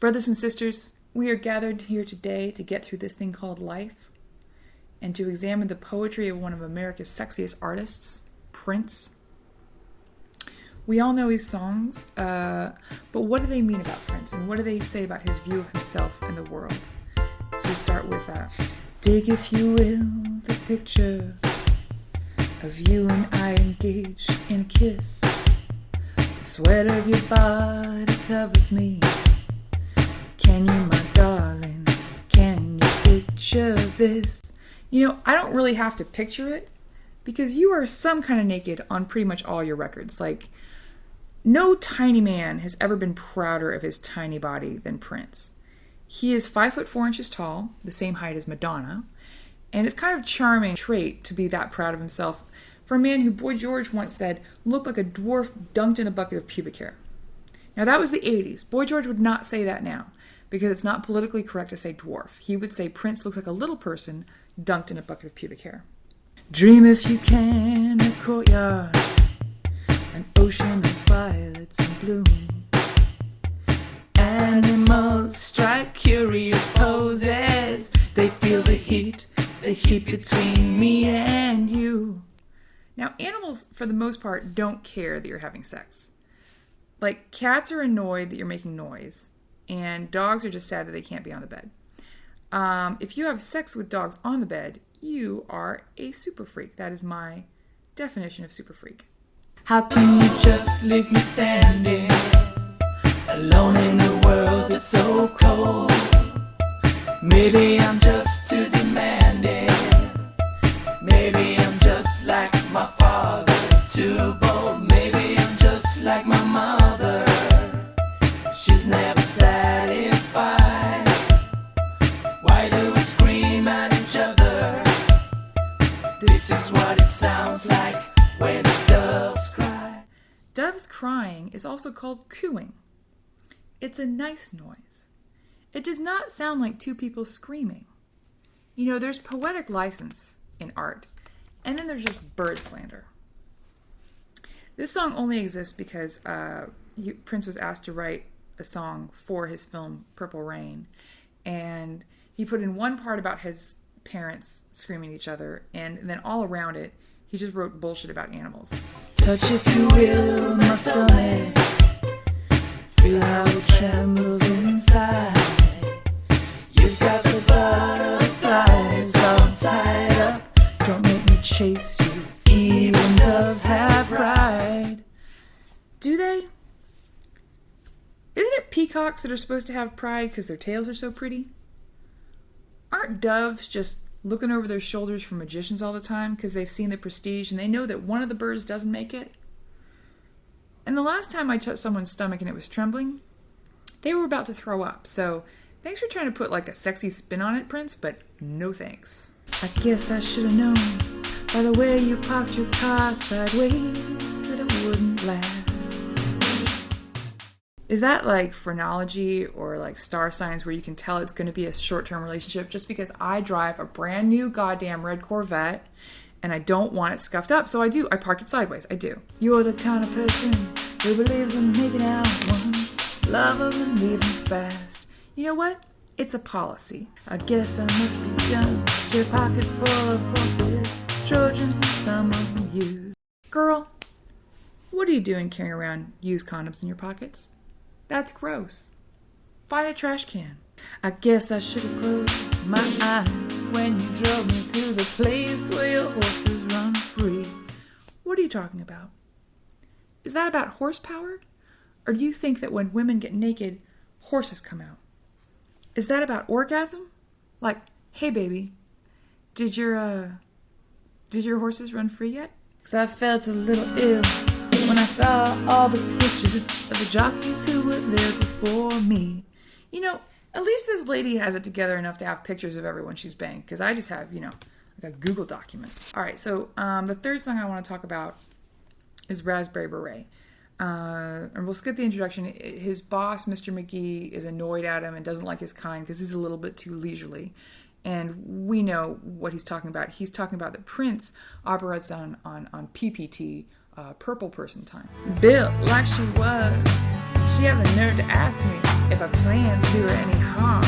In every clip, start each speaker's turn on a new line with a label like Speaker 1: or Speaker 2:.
Speaker 1: Brothers and sisters, we are gathered here today to get through this thing called life and to examine the poetry of one of America's sexiest artists, Prince. We all know his songs, but what do they mean about Prince, and what do they say about his view of himself and the world? So we start with, dig, if you will, the picture of you and I engaged in a kiss. The sweat of your body covers me. Can you, my darling, can you picture this? You know, I don't really have to picture it because you are some kind of naked on pretty much all your records. Like, no tiny man has ever been prouder of his tiny body than Prince. He is 5'4" tall, the same height as Madonna, and it's kind of a charming trait to be that proud of himself for a man who Boy George once said looked like a dwarf dunked in a bucket of pubic hair. Now that was the 80s. Boy George would not say that now because it's not politically correct to say dwarf. He would say Prince looks like a little person dunked in a bucket of pubic hair. Dream if you can, a courtyard, an ocean of violets and bloom. Animals strike curious poses. They feel the heat between me and you. Now, animals, for the most part, don't care that you're having sex. Like, cats are annoyed that you're making noise, and dogs are just sad that they can't be on the bed. If you have sex with dogs on the bed, you are a super freak. That is my definition of super freak. How can you just leave me standing alone in a world that's so cold? Maybe I'm just too demanding. Maybe I'm just like my father, too bold. Maybe I'm just like my mother. She's never satisfied. Why do we scream at each other? This is what it sounds like when doves cry. Doves crying is also called cooing. It's a nice noise. It does not sound like two people screaming. You know, there's poetic license in art, and then there's just bird slander. This song only exists because Prince was asked to write a song for his film Purple Rain, and he put in one part about his parents screaming at each other, and then all around it, he just wrote bullshit about animals. Touch, if you will, my stomach. Feel how it trembles inside. You've got the butterflies all tied up. Don't make me chase you. Even doves have pride. Do they? Isn't it peacocks that are supposed to have pride because their tails are so pretty? Aren't doves just looking over their shoulders for magicians all the time because they've seen the prestige and they know that one of the birds doesn't make it? And the last time I touched someone's stomach and it was trembling, they were about to throw up. So thanks for trying to put like a sexy spin on it, Prince, but no thanks. I guess I should have known by the way you parked your car sideways that it wouldn't last. Is that like phrenology or like star signs where you can tell it's going to be a short-term relationship just because I drive a brand new goddamn red Corvette and I don't want it scuffed up? So I park it sideways. I do. You're the kind of person who believes in making out once, love them and leave them fast. You know what? It's a policy. I guess I must be done. Your pocket full of horses, Trojans and some of them used. Girl, what are you doing carrying around used condoms in your pockets? That's gross. Find a trash can. I guess I should have closed my eyes when you drove me to the place where your horses run free. What are you talking about? Is that about horsepower? Or do you think that when women get naked, horses come out? Is that about orgasm? Like, hey baby, did your horses run free yet? 'Cause I felt a little ill when I saw all the pictures of the jockeys who were there before me. You know, at least this lady has it together enough to have pictures of everyone she's banged, because I just have, like a Google document. All right, so the third song I want to talk about is Raspberry Beret. And we'll skip the introduction. His boss, Mr. McGee, is annoyed at him and doesn't like his kind because he's a little bit too leisurely. And we know what he's talking about. He's talking about that Prince operates on PPT, purple person time. Built like she was, She had the nerve to ask me if I planned to do her any harm.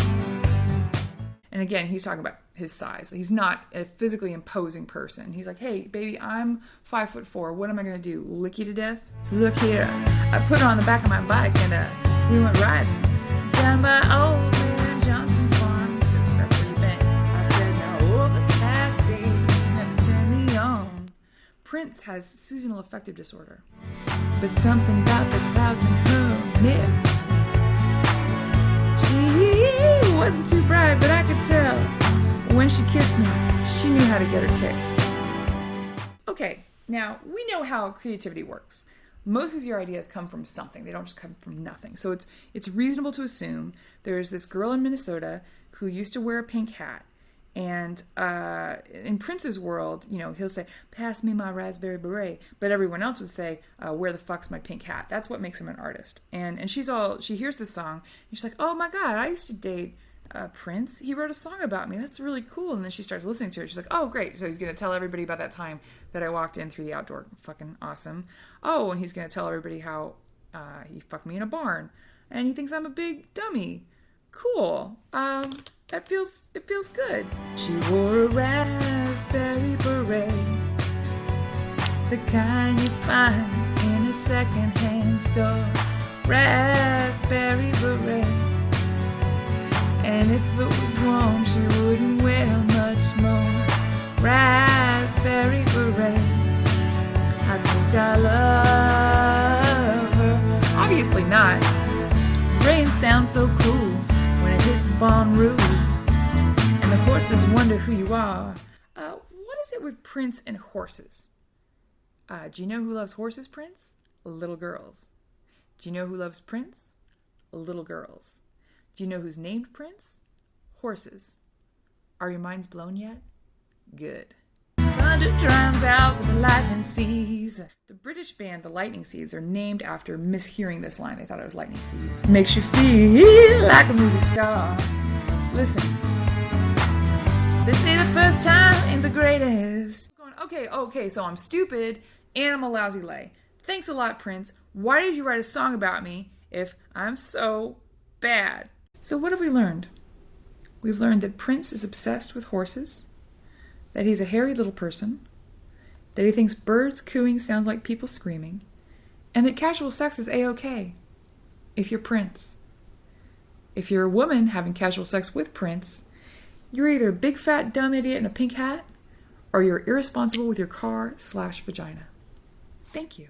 Speaker 1: And again, he's talking about his size. He's not a physically imposing person. He's like, hey, baby, I'm 5'4". What am I going to do? Lick you to death? So look here. I put her on the back of my bike and we went riding down by old man Johnson's farm, because that's where you've been. I said, now overcast days never turn me on. Prince has seasonal affective disorder, but something about the clouds in her midst. She wasn't too bright, but I could tell when she kissed me, she knew how to get her kicks. Okay, now we know how creativity works. Most of your ideas come from something. They don't just come from nothing. So it's reasonable to assume there's this girl in Minnesota who used to wear a pink hat. And in Prince's world, you know, he'll say, pass me my raspberry beret. But everyone else would say, where the fuck's my pink hat? That's what makes him an artist. And she hears this song, and she's like, oh my God, I used to date Prince. He wrote a song about me. That's really cool. And then she starts listening to it. She's like, oh, great. So he's going to tell everybody about that time that I walked in through the outdoor. Fucking awesome. Oh, and he's going to tell everybody how he fucked me in a barn. And he thinks I'm a big dummy. Cool. It feels good. She wore a raspberry beret, the kind you find in a second-hand store. Raspberry beret. And if it was warm, she wouldn't wear much more. Raspberry beret. I think I love her. Obviously not. Rain sounds so cool when it hits the barn roof, and the horses wonder who you are. What is it with Prince and horses? Do you know who loves horses, Prince? Little girls. Do you know who loves Prince? Little girls. Do you know who's named Prince? Horses. Are your minds blown yet? Good. Thunder drowns out with the lightning seeds. The British band The Lightning Seeds are named after mishearing this line. They thought it was lightning seeds. Makes you feel like a movie star. Listen. This ain't the first time, ain't the greatest. Okay, so I'm stupid and I'm a lousy lay. Thanks a lot, Prince. Why did you write a song about me if I'm so bad? So what have we learned? We've learned that Prince is obsessed with horses, that he's a hairy little person, that he thinks birds cooing sound like people screaming, and that casual sex is A-okay if you're Prince. If you're a woman having casual sex with Prince, you're either a big fat dumb idiot in a pink hat, or you're irresponsible with your car/vagina. Thank you.